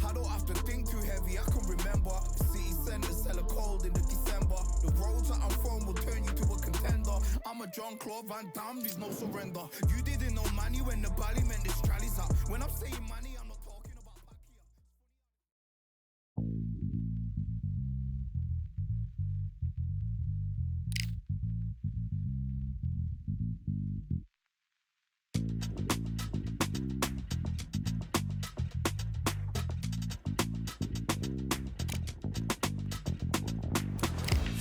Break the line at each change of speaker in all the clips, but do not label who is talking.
I don't have to think too heavy, I can remember. The city centers hella cold in the December. The roads that I'm from will turn you to a contender. I'm a John Claude Van Damme, there's no surrender. You didn't know money when the bally meant this trallies up. When I'm saying money, I'm not talking about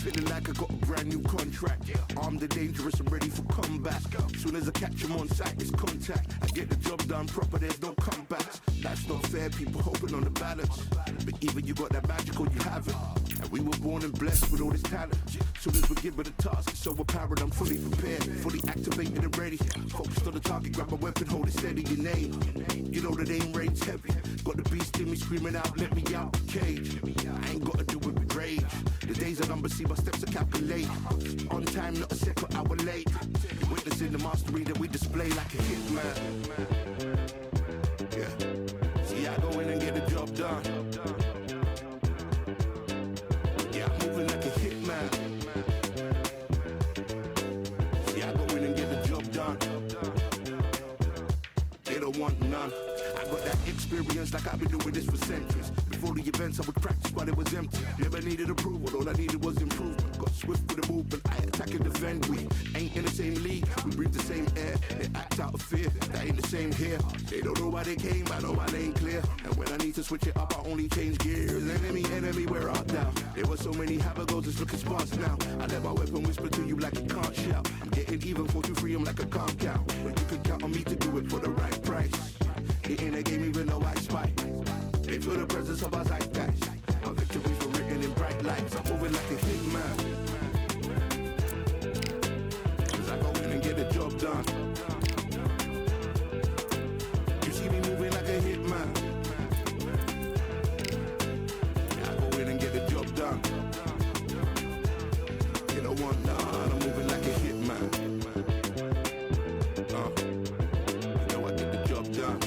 Feeling like I got a brand new contract. Armed and dangerous and ready for combat. Soon as I catch him on sight, it's contact. I get the job done proper, there's no comebacks. That's not fair, people hoping on the balance. But either you got that magic or you haven't. And we were born and blessed with all this talent. Soon as we're given a task, it's so apparent I'm fully prepared, fully activated and ready. Focused on the target, grab my weapon, hold it steady, your name. You know that aim rain's heavy. Got the beast in me screaming out, let me out the cage. I ain't gotta do it with rage. The days are numbered, see my steps are calculate. On time, not a second hour late. You're witnessing the mastery that we display like a hitman. Yeah. See, I go in and get the job done. Yeah, I'm moving like a hitman. See, I go in and get the job done. They don't want none. I got that experience like I've been doing this for centuries. Before the events I would practice while it was empty. Never needed approval, all I needed was improvement. Got swift with the movement, I attack and defend. We ain't in the same league, we breathe the same air. They act out of fear, that ain't the same here. They don't know why they came, I know my lane clear. And when I need to switch it up, I only change gears. Enemy, where art thou? There were so many habagos, it's looking sparse now. I let my weapon whisper to you like it can't shout. I'm getting even, 4-2-3, I'm like a calm cow. But you can count on me to do it for the right price. It ain't a game even though I spite. They feel the presence of our zeitgeist. Our victories were written in bright lights. I'm moving like a hitman. Cause I go in and get the job done. You see me moving like a hitman. Yeah, I go in and get the job done. You don't want none, I'm moving like a hitman. You know I get the job done.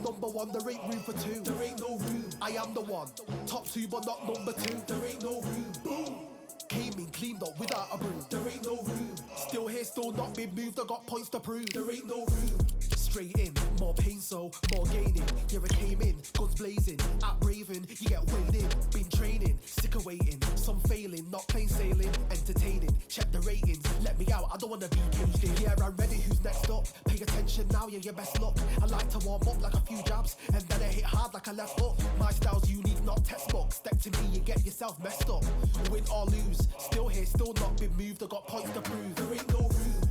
Number one, there ain't room for two. There ain't no room. I am the one. Top two, but not number two. There ain't no room. Boom. Came in, cleaned up without a broom. There ain't no room. Still here, still not been moved. I got points to prove. There ain't no room. Straight in, more pain, so more gaining. Yeah, I came in, guns blazing. At Raven, you get weighed in. Been training, sick of waiting. Some failing, not plain sailing. Entertaining, check the ratings. Let me out, I don't wanna be caged in. Yeah, I'm ready, who's next up? Pay attention now, yeah, your best luck. I like to warm up like a few jabs, and then I hit hard like a left hook. My style's unique, not textbook. Step to me, you get yourself messed up. Win or lose, still here, still not been moved. I got points to prove. There ain't no room.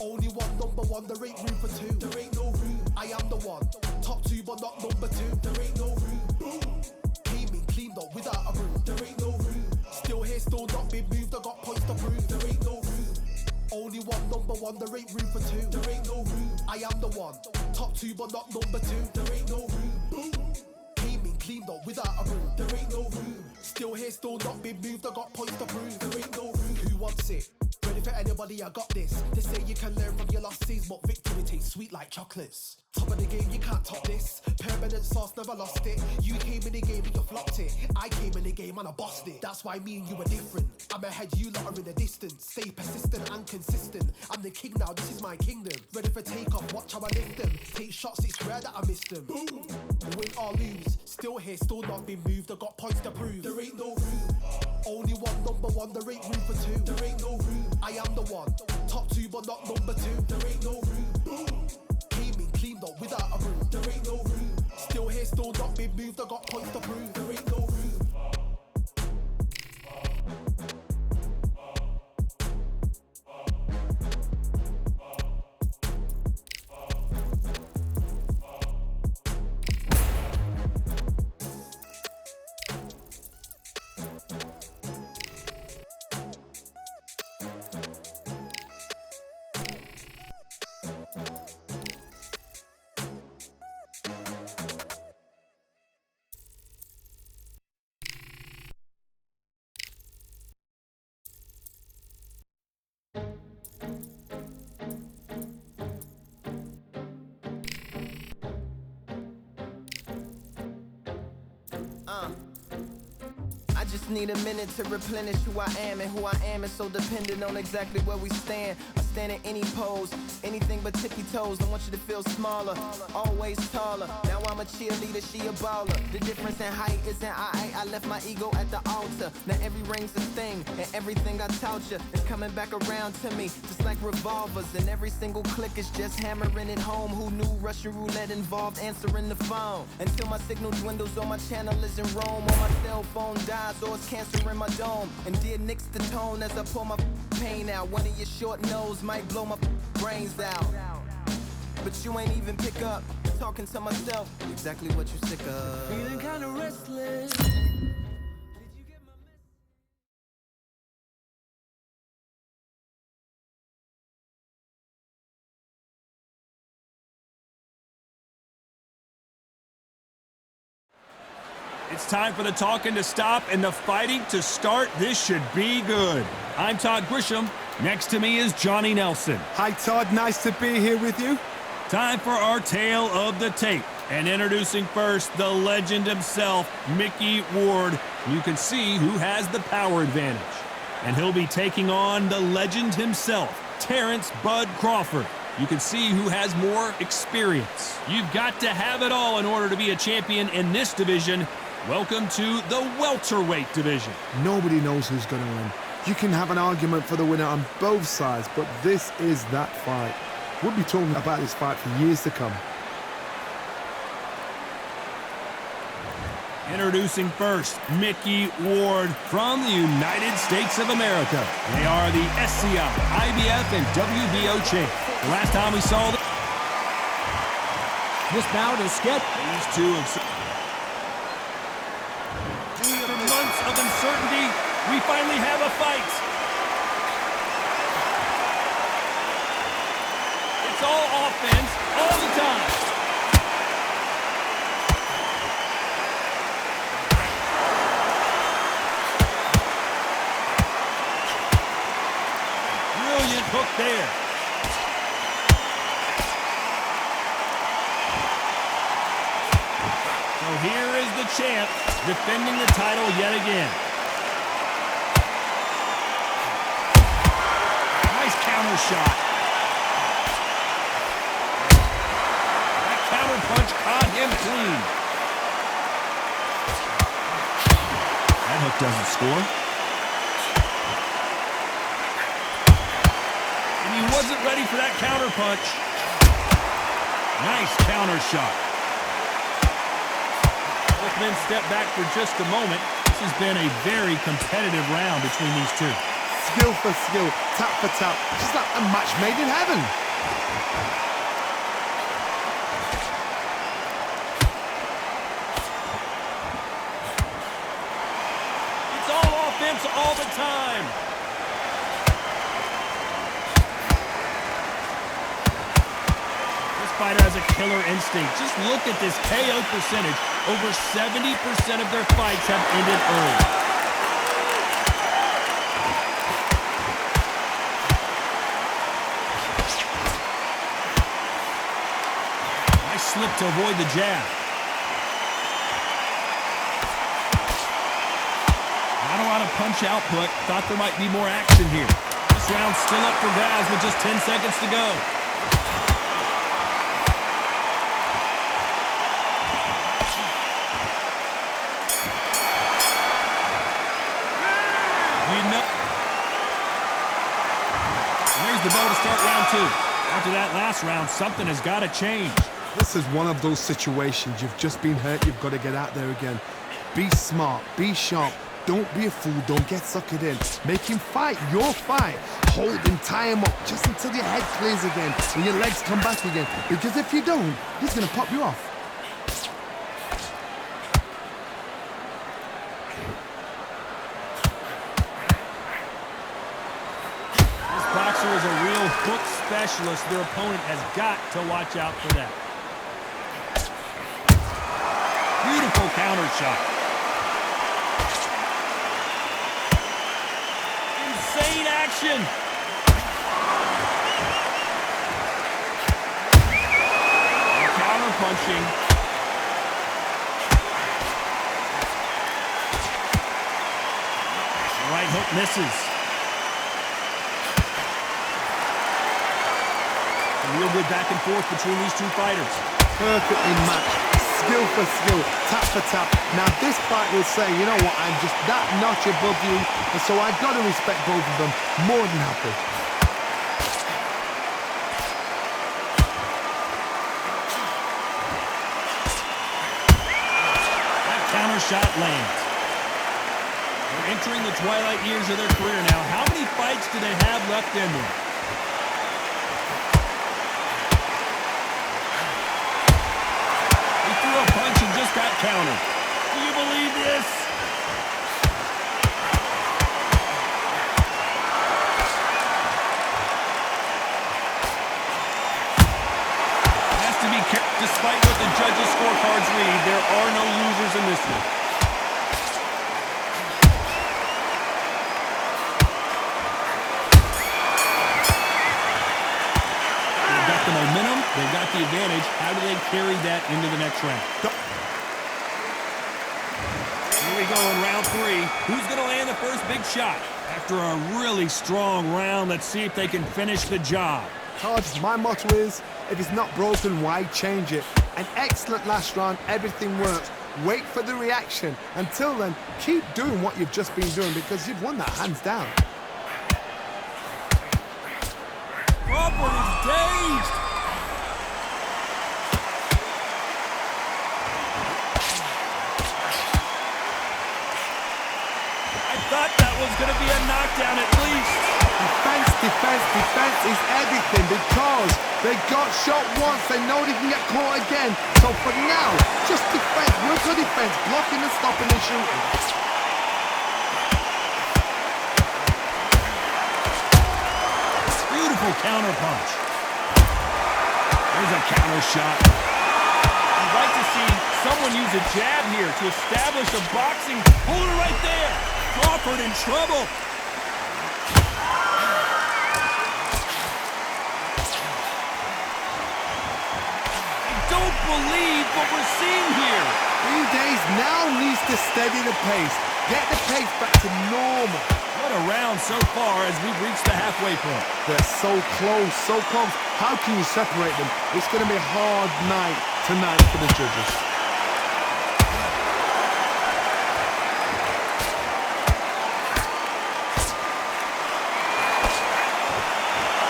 Only one, number one, there ain't room for two. There ain't no room. I am the one. Top two, but not number two. There ain't no room. Boom. Came in, cleaned up without a broom. There ain't no room. Still here, still not been moved. I got points to prove. There ain't no room. Only one, number one, there ain't room for two. There ain't no room. I am the one. Top two, but not number two. There ain't no room. Boom. Came in, cleaned up without a broom. There ain't no room. Still here, still not been moved. I got points to prove. There ain't no room. Who wants it? Ready for anybody, I got this. They say you can learn from your losses, but victory tastes sweet like chocolates. Top of the game, you can't top this. Permanent sauce, never lost it. You came in the game and you flopped it. I came in the game and I bossed it. That's why me and you are different. I'm ahead, you lot are in the distance. Stay persistent and consistent. I'm the king now, this is my kingdom. Ready for takeoff, watch how I lift them. Take shots, it's rare that I missed them. Boom. Win or lose, still here, still not been moved. I got points to prove. There ain't no room. Only one, number one, there ain't room for two. There ain't no room. I am the one. Top two, but not number two. There ain't no room. Boom. Came in, cleaned up without a broom. There ain't no room. Still here, still not been moved. I got points to prove. There ain't no room.
I just need a minute to replenish who I am, and who I am is so dependent on exactly where we stand. I stand in any pose, anything but tippy toes. I want you to feel smaller, always taller. Now I'm a cheerleader, she a baller. The difference in height isn't I left my ego at the altar. Now every ring's a thing, and everything I taught you is coming back around to me, just like revolvers. And every single click is just hammering it home. Who knew Russian roulette involved answering the phone? Until my signal dwindles or my channel is in Rome, or my cell phone dies, or it's cancer in my dome. And dear nix the tone as I pull my pain out. One of your short nose might blow my brains out, but you ain't even pick up. Talking to myself, exactly what you sick of.
Feeling kinda restless.
It's time for the talking to stop and the fighting to start. This should be good. I'm Todd Grisham. Next to me is Johnny Nelson.
Hi, Todd. Nice to be here with you.
Time for our tale of the tape. And introducing first, the legend himself, Mickey Ward. You can see who has the power advantage. And he'll be taking on the legend himself, Terrence Bud Crawford. You can see who has more experience. You've got to have it all in order to be a champion in this division. Welcome to the welterweight division.
Nobody knows who's going to win. You can have an argument for the winner on both sides, but this is that fight. We'll be talking about this fight for years to come.
Introducing first, Mickey Ward from the United States of America. They are the SCI, IBF, and WBO champ. The last time we saw them,
This bout is scheduled.
these two after months of uncertainty, we finally have a fight. It's all offense all the time. Brilliant hook there. So here is the champ defending the title yet again. Nice counter shot. That counter punch caught him clean. That hook doesn't score. And he wasn't ready for that counter punch. Nice counter shot. Both men step back for just a moment. This has been a very competitive round between these two.
Skill for skill, tap for tap, just like a match made in heaven.
It's all offense all the time. This fighter has a killer instinct. Just look at this KO percentage. Over 70% of their fights have ended early. Nice slip to avoid the jab. Not a lot of punch output. Thought there might be more action here. This round's still up for grabs with just 10 seconds to go. There's the bell to start round two. After that last round, something has got to change.
This is one of those situations. You've just been hurt. You've got to get out there again. Be smart. Be sharp. Don't be a fool. Don't get suckered in. Make him fight your fight. Hold him, tie him up just until your head clears again and your legs come back again. Because if you don't, he's going to pop you off.
Boxer is a real hook specialist. Their opponent has got to watch out for that. Beautiful counter shot. Insane action. Counter punching. misses. A real good back and forth between these two fighters.
Perfectly matched, skill for skill, tap for tap. Now this fight will say, you know what, I'm just that notch above you, and so I've got to respect both of them more than happy.
That counter shot lands. They're entering the twilight years of their career now. How many fights do they have left in them? Threw a punch and just got countered. Do you believe this? Has to be careful. Despite what the judges' scorecards read, there are no losers in this one. They've got the momentum. They've got the advantage. How do they carry that into the next round? Here we go in round 3. Who's going to land the first big shot? After a really strong round, let's see if they can finish the job.
Todd, my motto is, if it's not broken, why change it? An excellent last round, everything works. Wait for the reaction. Until then, keep doing what you've just been doing because you've won that hands down.
Crawford is dazed. I thought that was going to be a knockdown at least.
Defense, defense, defense is everything because they got shot once. They know they can get caught again. So for now, just defense, work on defense, blocking and stopping and shooting.
Beautiful counter punch. There's a counter shot. I'd like to see someone use a jab here to establish a boxing. Hold it right there. Crawford in trouble. I don't believe what we're seeing here.
Days now needs to steady the pace. Get the pace back to normal.
What a round so far as we've reached the halfway point.
They're so close, so close. How can you separate them? It's going to be a hard night tonight for the judges.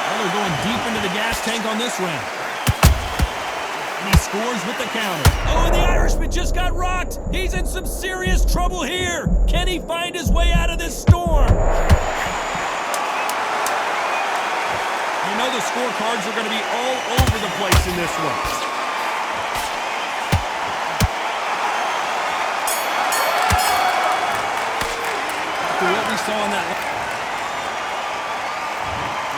Well, they're going deep into the gas tank on this round. And he scores with the counter. Oh, and the Irishman just got rocked. He's in some serious trouble here. Can he find his way out of this storm? You know the scorecards are going to be all over the place in this one. After what we saw in that...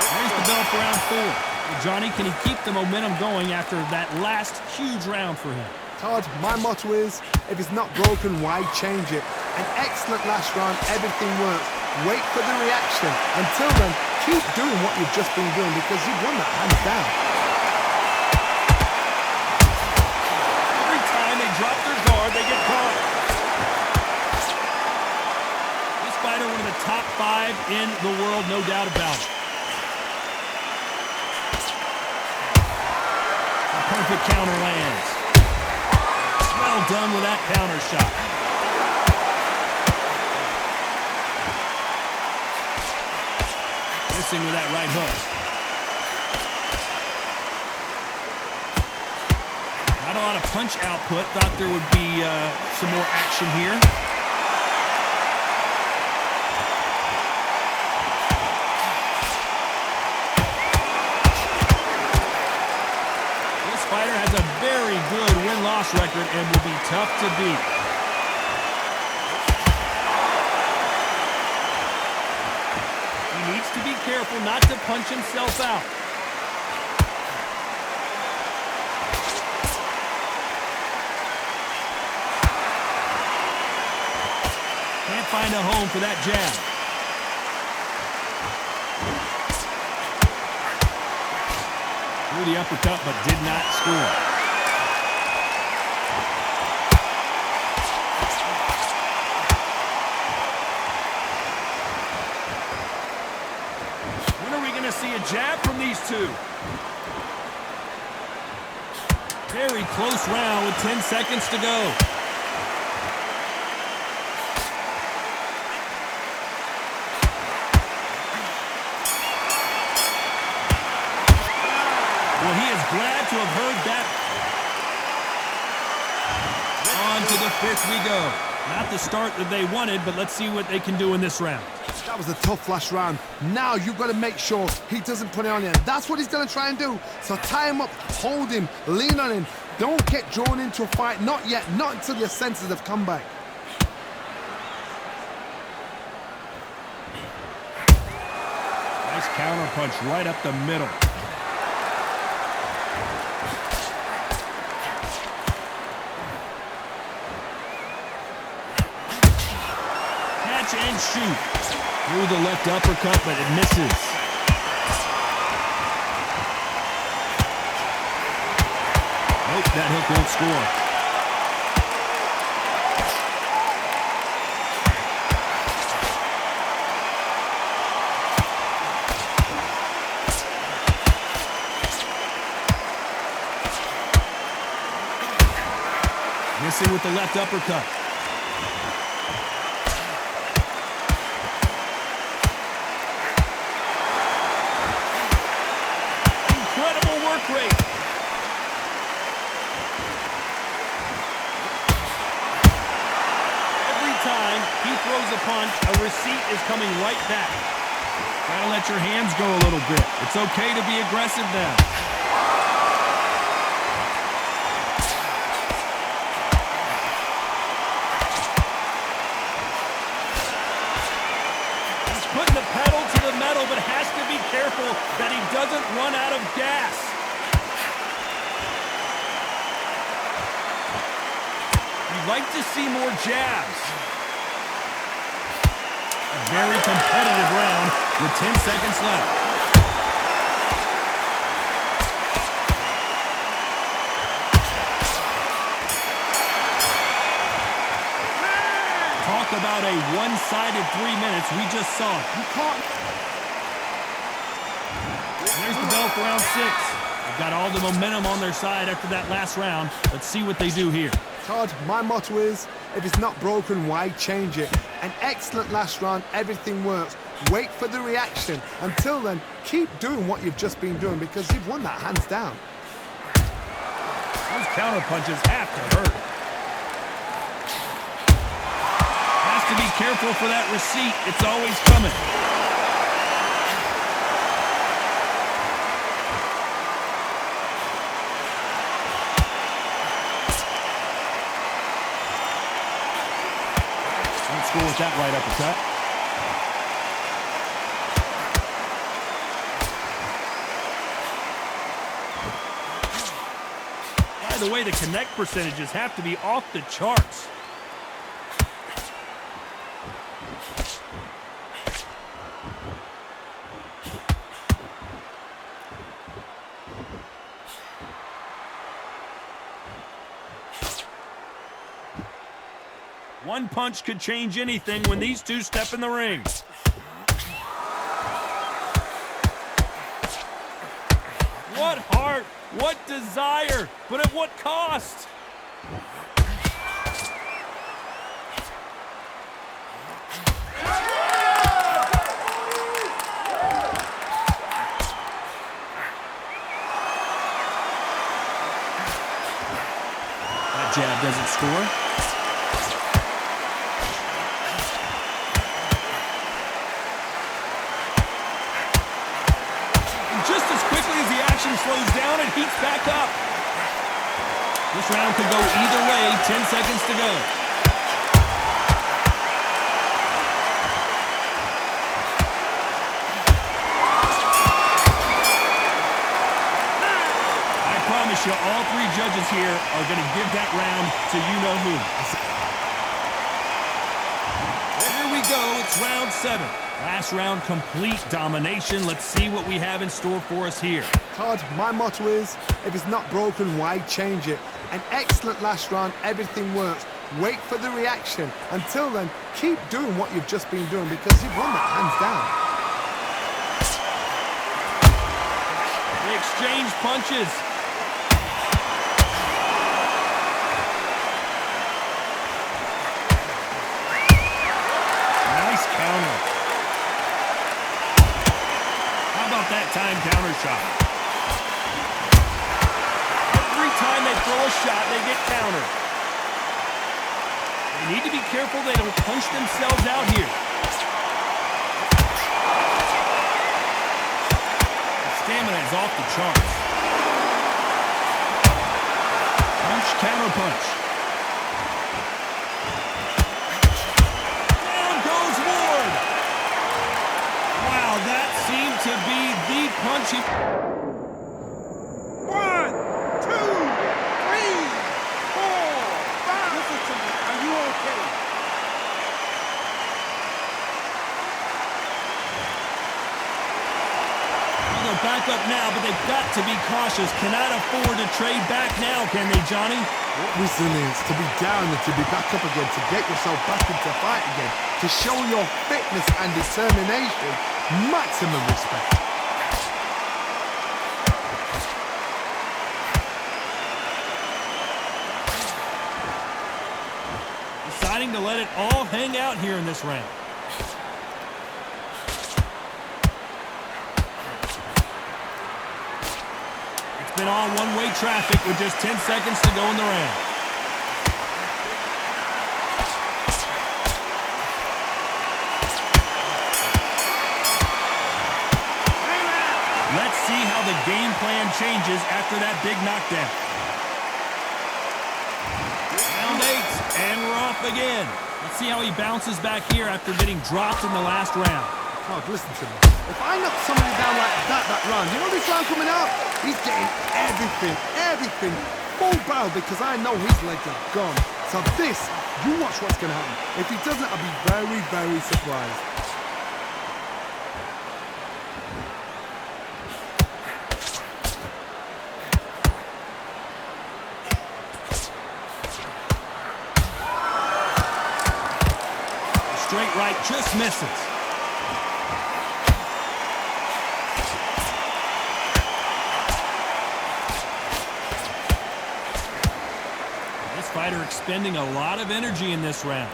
There's the bell for round 4. Johnny, can he keep the momentum going after that last huge round for him?
Todd, my motto is, if it's not broken, why change it? An excellent last round, everything works. Wait for the reaction. Until then, keep doing what you've just been doing because you've won that hands down.
Every time they drop their guard, they get caught. This fighter, one of the top 5 in the world, no doubt about it. Perfect counter lands. Well done with that counter shot. Missing with that right hook. Not a lot of punch output. Thought there would be some more action here. Fighter has a very good win-loss record and will be tough to beat. He needs to be careful not to punch himself out. Can't find a home for that jab. Threw the uppercut, but did not score. 2. Very close round with 10 seconds to go. Well, he is glad to have heard that. On to the 5th we go. Not the start that they wanted, but let's see what they can do in this round.
That was a tough last round. Now you've got to make sure he doesn't put it on you. That's what he's going to try and do. So tie him up, hold him, lean on him. Don't get drawn into a fight. Not yet. Not until your senses have come back.
Nice counter punch right up the middle. Catch and shoot. Through the left uppercut, but it misses. Nope, that hook won't score. Missing with the left uppercut. Incredible work rate. Every time he throws a punch, a receipt is coming right back. Gotta let your hands go a little bit. It's okay to be aggressive now. Putting the pedal to the metal, but has to be careful that he doesn't run out of gas. You'd like to see more jabs. A very competitive round with 10 seconds left. Talk about a one-sided 3 minutes. We just saw it.
You can't.
There's the bell for round 6. They've got all the momentum on their side after that last round. Let's see what they do here.
Todd, my motto is, if it's not broken, why change it? An excellent last round, everything works. Wait for the reaction. Until then, keep doing what you've just been doing because you've won that hands down.
Those counter punches have to hurt. Has to be careful for that receipt. It's always coming. Don't score with that right uppercut. By the way, the connect percentages have to be off the charts. One punch could change anything when these two step in the ring. What heart, what desire, but at what cost? That jab doesn't score. Slows down and heats back up. This round could go either way. 10 seconds to go. I promise you, all 3 judges here are going to give that round to you-know-who. Here we go. It's round 7. Last round, complete domination. Let's see what we have in store for us here.
Todd, my motto is, if it's not broken, why change it? An excellent last round, everything works. Wait for the reaction. Until then, keep doing what you've just been doing because you've won that hands down.
They exchange punches. Nice counter. How about that time counter shot? Every time they throw a shot, they get countered. They need to be careful they don't punch themselves out here. Stamina is off the charts. Punch, counter punch. Down goes Ward. Wow, that seemed to be the punch.
1, 2, 3, 4, 5. Listen to me. Are you okay?
They're back up now, but they've got to be cautious. Cannot afford to trade back now, can they, Johnny?
What resilience to be down and to be back up again, to get yourself back into fight again, to show your fitness and determination. Maximum respect.
Deciding to let it all hang out here in this round. It's been all one-way traffic with just 10 seconds to go in the round. Let's see how the game plan changes after that big knockdown. Round 8, and we're off again. Let's see how he bounces back here after getting dropped in the last round.
Oh, listen to me. If I knock somebody down like that round, you know this round coming out? He's getting everything, full barrel, because I know his legs are gone. So this, you watch what's going to happen. If he doesn't, I'll be very, very surprised.
Straight right just misses. This fighter expending a lot of energy in this round.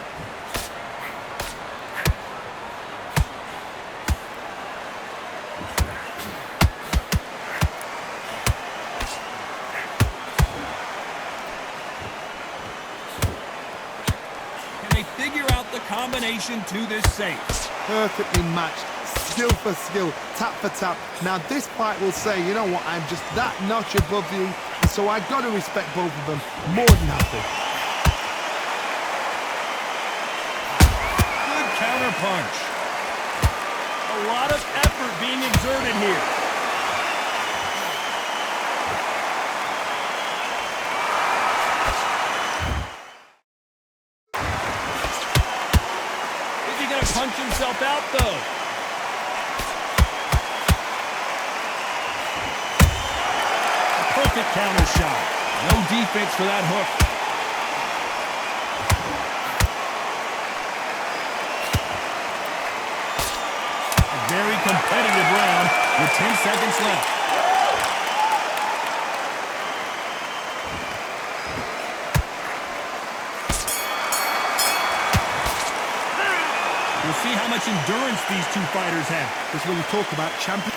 Figure out the combination to this safe.
Perfectly matched, skill for skill, tap for tap. Now this fight will say, you know what, I'm just that notch above you, so I got to respect both of them more than happy.
Good counter punch. A lot of effort being exerted here. Punch himself out, though. A perfect counter shot. No defense for that hook. A very competitive round with 10 seconds left. We'll see how much endurance these two fighters have.
That's when you talk about champion.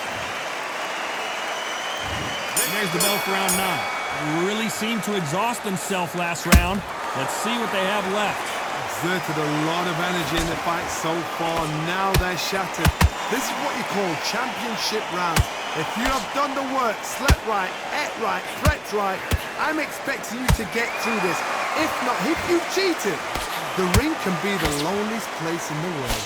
There's the bell for round 9. They really seemed to exhaust themselves last round. Let's see what they have left.
Exerted a lot of energy in the fight so far. Now they're shattered. This is what you call championship rounds. If you have done the work, slept right, ate right, slept right, I'm expecting you to get through this. If not, if you've cheated, the ring can be the loneliest place in the world.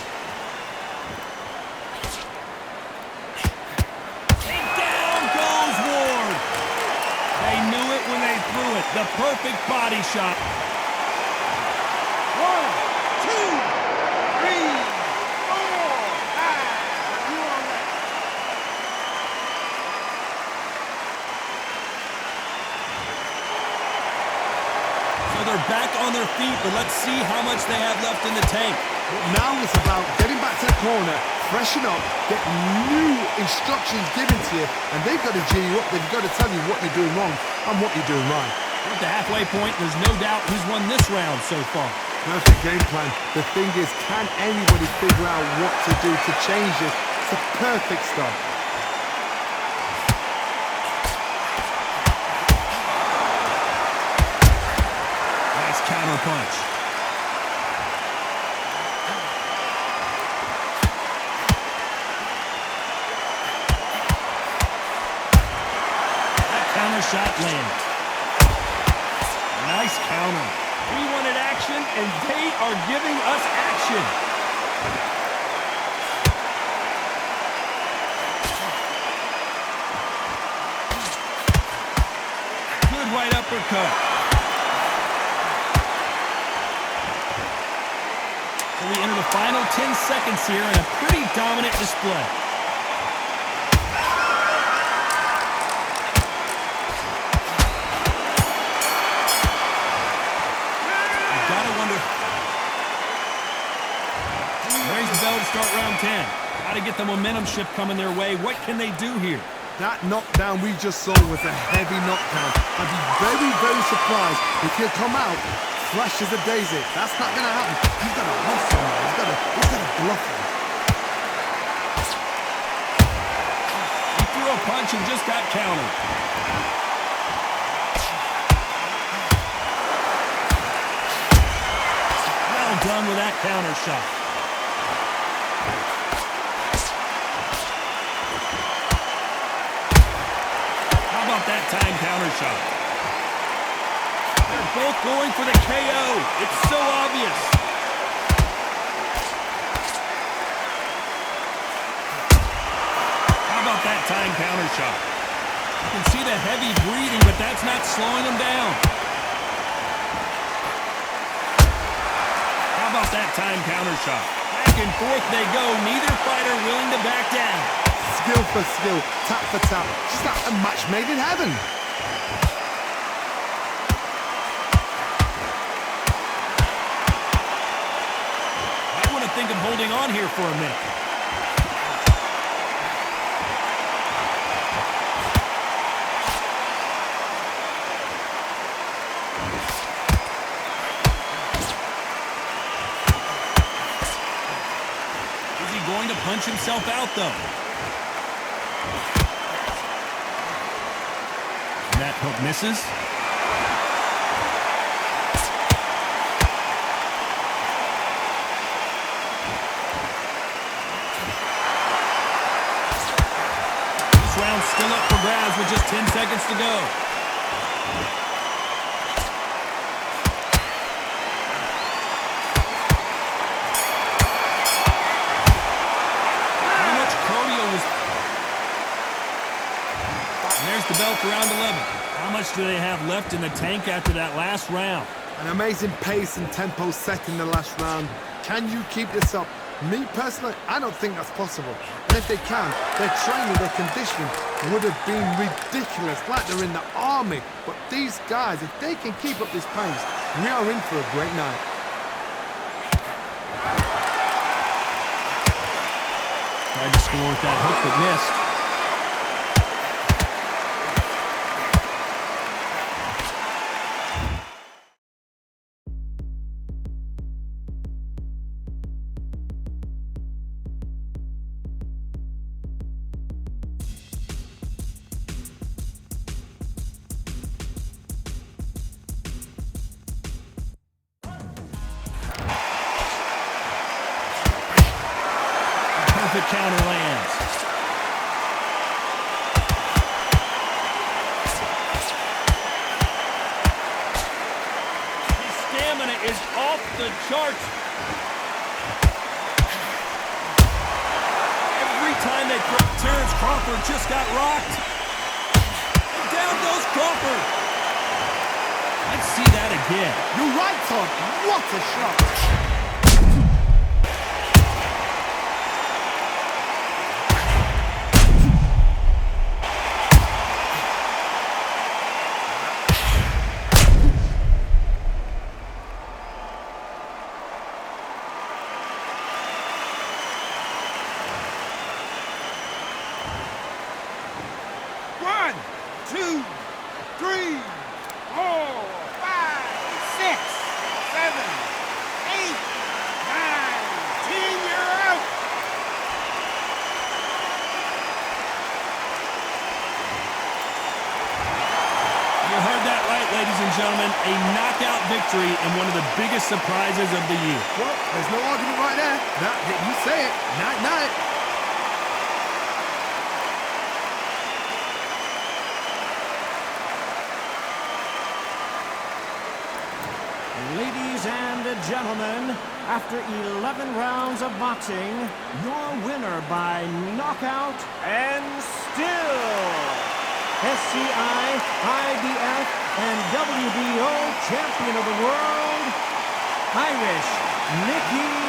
And down goes Ward. They knew it when they threw it. The perfect body shot.
1, 2, 3, 4, 5. You on that?
So they're back on their feet, but let's see how much they have left in the tank.
But now it's about getting back to the corner, freshen up, get new instructions given to you, and they've got to G you up. They've got to tell you what you're doing wrong and what you're doing right.
At the halfway point, there's no doubt who's won this round so far.
Perfect game plan. The thing is, can anybody figure out what to do to change this? It's a perfect start.
Nice counter punch. That counter shot landed. Nice counter. We wanted action, and they are giving us action. Good right uppercut. So we enter the final 10 seconds here in a pretty dominant display. Start round 10. Got to get the momentum shift coming their way. What can they do here?
That knockdown we just saw was a heavy knockdown. I'd be very, very surprised if he'll come out fresh as a daisy. That's not going to happen. He's got to hustle, man. He's got to bluff him.
He threw a punch and just got countered. Well done with that counter shot. That time counter shot. They're both going for the KO. It's so obvious. How about that time counter shot? You can see the heavy breathing, but that's not slowing them down. How about that time counter shot? Back and forth they go. Neither fighter willing to back down.
Skill for skill, tap for tap, just like a match made in heaven.
I want to think of holding on here for a minute. Is he going to punch himself out, though? That hook misses. This round's still up for grabs with just 10 seconds to go. How much cardio was... And there's the bell for round 11. How much do they have left in the tank after that last round?
An amazing pace and tempo set in the last round. Can you keep this up? Me, personally, I don't think that's possible. And if they can, their training, their conditioning would have been ridiculous, like they're in the army. But these guys, if they can keep up this pace, we are in for a great night.
Tried to score with that hook, but missed. Perfect counter lands. His stamina is off the charts. Every time they throw, Terrence Crawford just got rocked. And down goes Crawford. Let's see that again.
You're right, Todd. What a shot.
knockout victory and one of the biggest surprises of the year.
Well, there's no argument right there. You say it. Night-night.
Ladies and gentlemen, after 11 rounds of boxing, your winner by knockout and still SCI, IBF, and WBO champion of the world, Irish Mickey